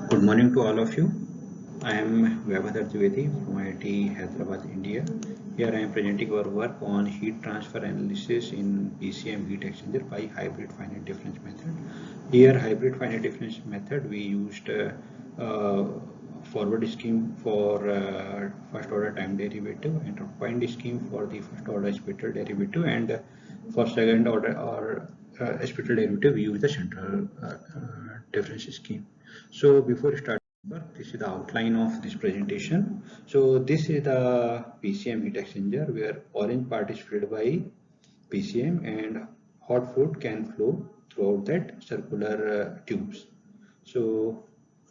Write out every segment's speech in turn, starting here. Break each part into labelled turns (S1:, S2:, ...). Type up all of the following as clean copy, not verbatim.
S1: Good morning to all of you. I am Vaibhav Dwivedi from IIT Hyderabad, India. Here I am presenting our work on heat transfer analysis in PCM heat exchanger by hybrid finite difference method. Here, hybrid finite difference method, we used uh, forward scheme for first order time derivative and find scheme for the first order spectral derivative, and for second order or spectral derivative we use the central difference scheme. So before starting, this is the outline of this presentation. So this is the PCM heat exchanger where orange part is filled by PCM and hot fluid can flow throughout that circular tubes. So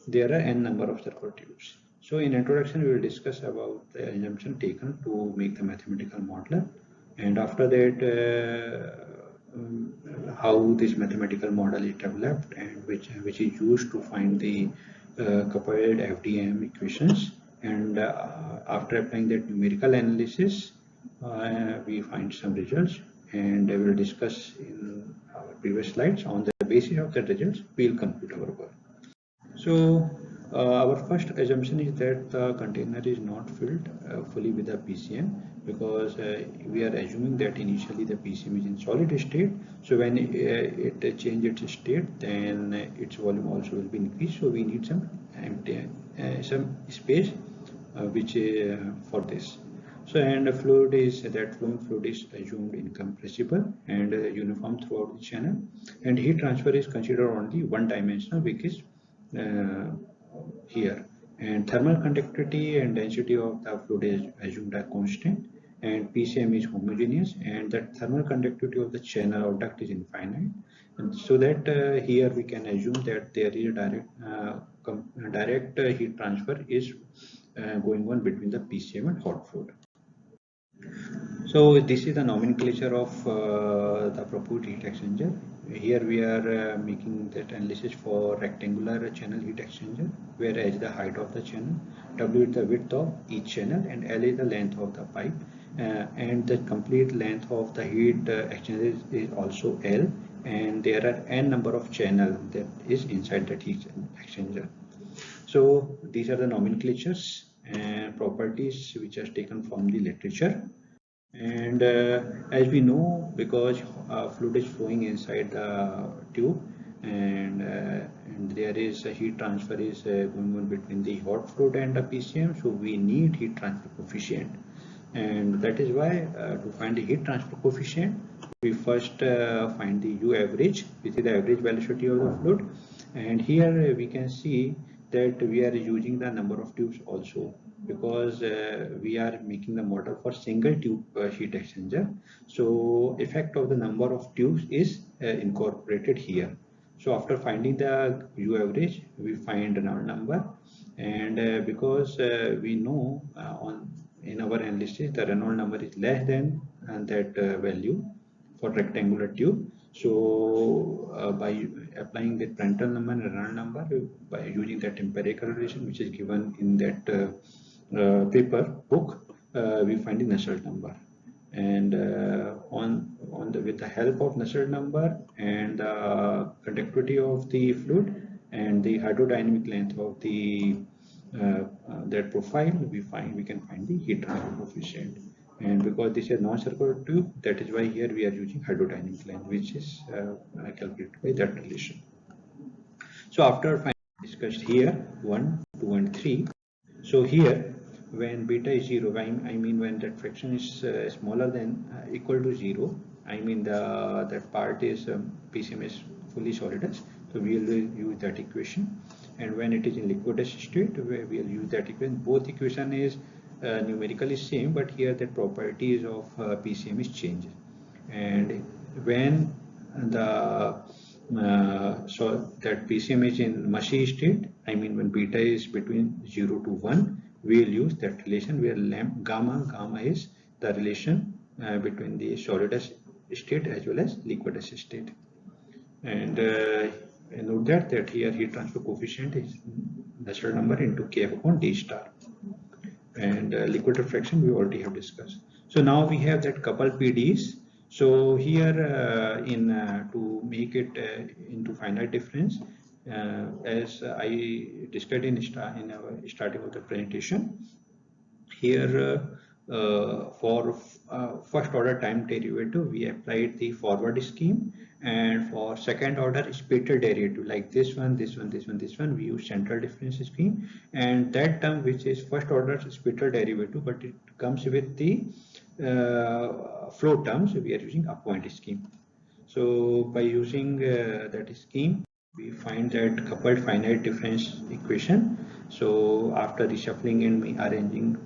S1: there are n number of circular tubes. So in introduction we will discuss about the assumption taken to make the mathematical model, and after that how this mathematical model is developed and which is used to find the coupled FDM equations, and after applying that numerical analysis we find some results, and I will discuss in our previous slides. On the basis of the results we will conclude our work. So our first assumption is that the container is not filled fully with the PCM, because we are assuming that initially the PCM is in solid state. So when it changes its state, then its volume also will be increased. So we need some empty some space which for this. So and the fluid is that flowing fluid is assumed incompressible and uniform throughout the channel, and heat transfer is considered only one dimensional, which is here, and thermal conductivity and density of the fluid is assumed as constant, and PCM is homogeneous, and that thermal conductivity of the channel or duct is infinite, and so that here we can assume that there is a direct heat transfer is going on between the PCM and hot fluid. So this is the nomenclature of the proposed heat exchanger. Here we are making that analysis for rectangular channel heat exchanger, where H is the height of the channel, W is the width of each channel, and L is the length of the pipe. And the complete length of the heat exchanger is also L, and there are n number of channels that is inside that heat exchanger. So these are the nomenclatures and properties which are taken from the literature. And as we know, because fluid is flowing inside the tube, and there is a heat transfer is going on between the hot fluid and the PCM, so we need heat transfer coefficient, and that is why to find the heat transfer coefficient we first find the U average, which is the average velocity of the fluid, and here we can see that we are using the number of tubes also, because we are making the model for single tube heat exchanger. So effect of the number of tubes is incorporated here. So after finding the U average, we find the number, and because we know in our analysis the Reynolds number is less than that value for rectangular tube. So by applying that Prandtl number and Reynolds number, by using that empirical relation which is given in that paper book, we find the Nusselt number, and with the help of Nusselt number and the conductivity of the fluid and the hydrodynamic length of the that profile, we can find the heat transfer coefficient. And because this is non-circular tube, that is why here we are using hydrodynamic length, which is calculated by that relation. So after discussed here 1, 2, and 3. So here when beta is 0, I mean when that fraction is smaller than equal to 0, I mean that part is PCM is fully solidus, so we will use that equation. And when it is in liquidus state, we will use that equation. Both equation is numerically same, but here the properties of PCM is changed. And when the so that PCM is in mushy state, I mean when beta is between 0 to 1, we will use that relation where gamma is the relation between the solidus state as well as liquidus state. And note that here heat transfer coefficient is Nusselt number into Kf upon D star, and liquid refraction we already have discussed. So now we have that couple PDs. So here to make it into finite difference, as I discussed in our starting of the presentation, here for first order time derivative we applied the forward scheme, and for second order spatial derivative like this one, this one, this one, this one, we use central difference scheme. And that term which is first order spatial derivative, but it comes with the flow terms, we are using appoint scheme. So by using that scheme, we find that coupled finite difference equation. So after reshuffling and arranging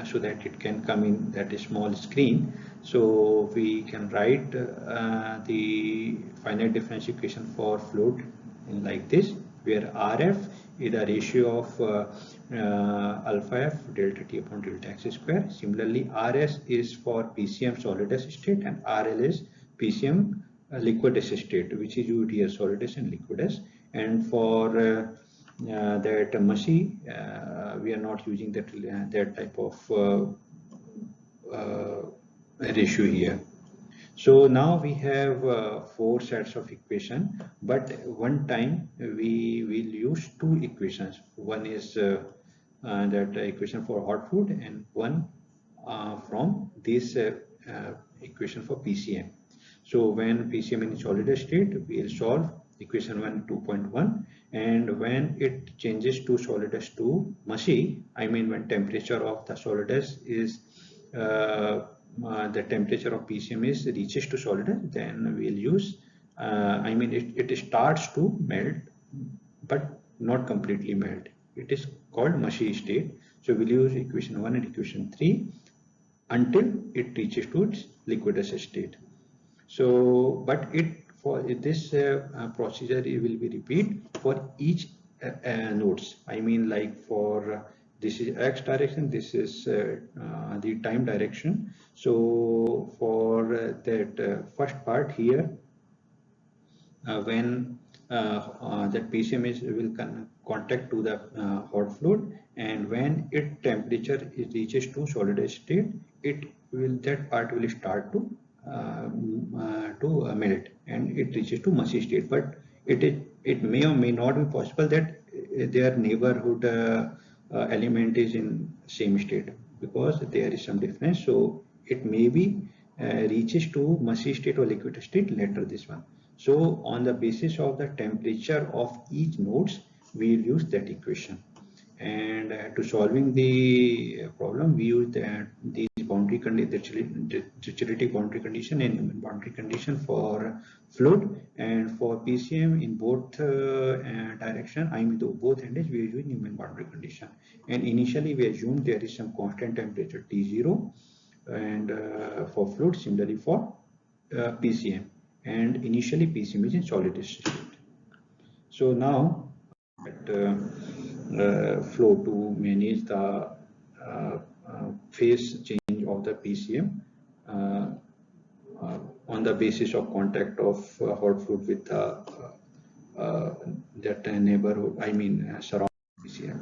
S1: so that it can come in that small screen, so we can write the finite difference equation for float in like this, where RF is the ratio of alpha f delta t upon delta x square. Similarly, RS is for PCM solid state and RL is PCM liquid state, which is used here, solid and liquid. And for that mushy, we are not using that type of ratio here. So now we have 4 sets of equation, but one time we will use 2 equations. One is that equation for hot fluid, and one from this equation for PCM. So when PCM in solid state, we will solve equation 1 2.1, and when it changes to solid to mushy, I mean when temperature of the solid is the temperature of PCM is reaches to solid, then we'll use I mean it starts to melt but not completely melt. It is called mushy state. So we'll use equation 1 and equation 3 until it reaches to its liquidous state. So but it for this procedure it will be repeat for each nodes. I mean like for this is x direction, this is the time direction. So for that first part here, when that PCM will contact to the hot fluid, and when its temperature reaches to solid state, it will that part will start to melt and it reaches to mushy state. But it may or may not be possible that their neighborhood element is in same state, because there is some difference. So it may be reaches to mushy state or liquid state later this one. So on the basis of the temperature of each nodes, we will use that equation. And to solving the problem, we use these boundary condition, the Dirichlet boundary condition and Newman boundary condition for fluid, and for PCM in both direction, I mean both ends, we use Newman boundary condition. And initially we assume there is some constant temperature T0, and for fluid similarly for PCM, and initially PCM is in solid state. So now flow to manage the phase change of the PCM on the basis of contact of hot fluid with that neighborhood, I mean surrounding PCM.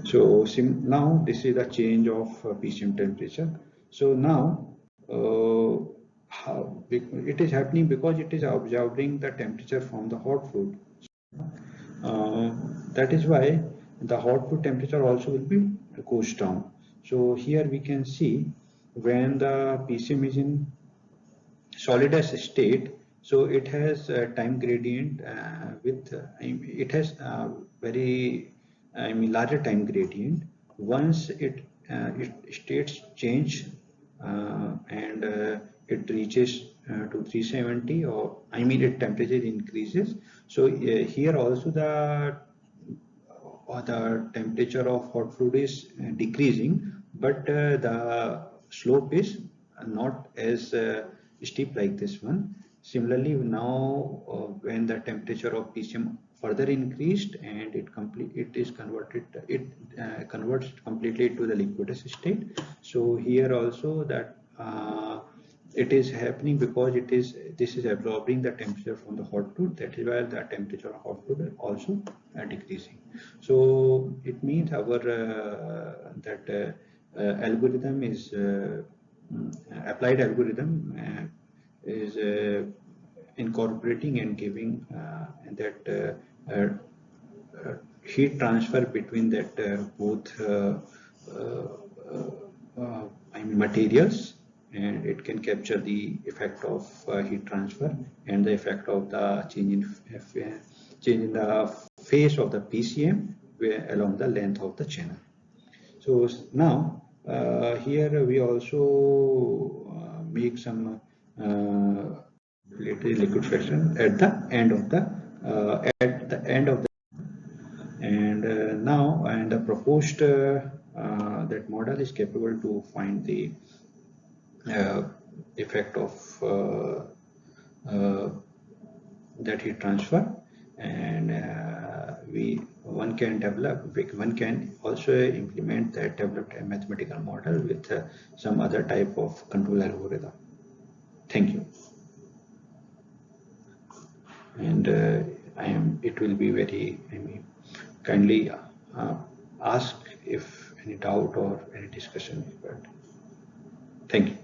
S1: So now this is the change of PCM temperature. So now how it is happening because it is observing the temperature from the hot fluid. That is why the hot fluid temperature also will be goes down. So here we can see when the PCM is in solidus state, so it has a time gradient with it has very larger time gradient. Once it states change and it reaches to 370, or I mean its temperature increases. So here also the temperature of hot fluid is decreasing, but the slope is not as steep like this one. Similarly, now when the temperature of PCM further increased and it converts completely to the liquidous state. So here also that it is happening because this is absorbing the temperature from the hot fluid. That is why the temperature of hot fluid is also decreasing. So it means our that algorithm is applied algorithm is incorporating and giving that heat transfer between that both I mean materials, and it can capture the effect of heat transfer and the effect of the change in the phase of the PCM along the length of the channel. So now here we also make some liquid fraction at the end of the and now and the proposed that model is capable to find the effect of that heat transfer, and one can also implement that developed a mathematical model with some other type of control algorithm. Thank you. And it will be very, kindly ask if any doubt or any discussion. But thank you.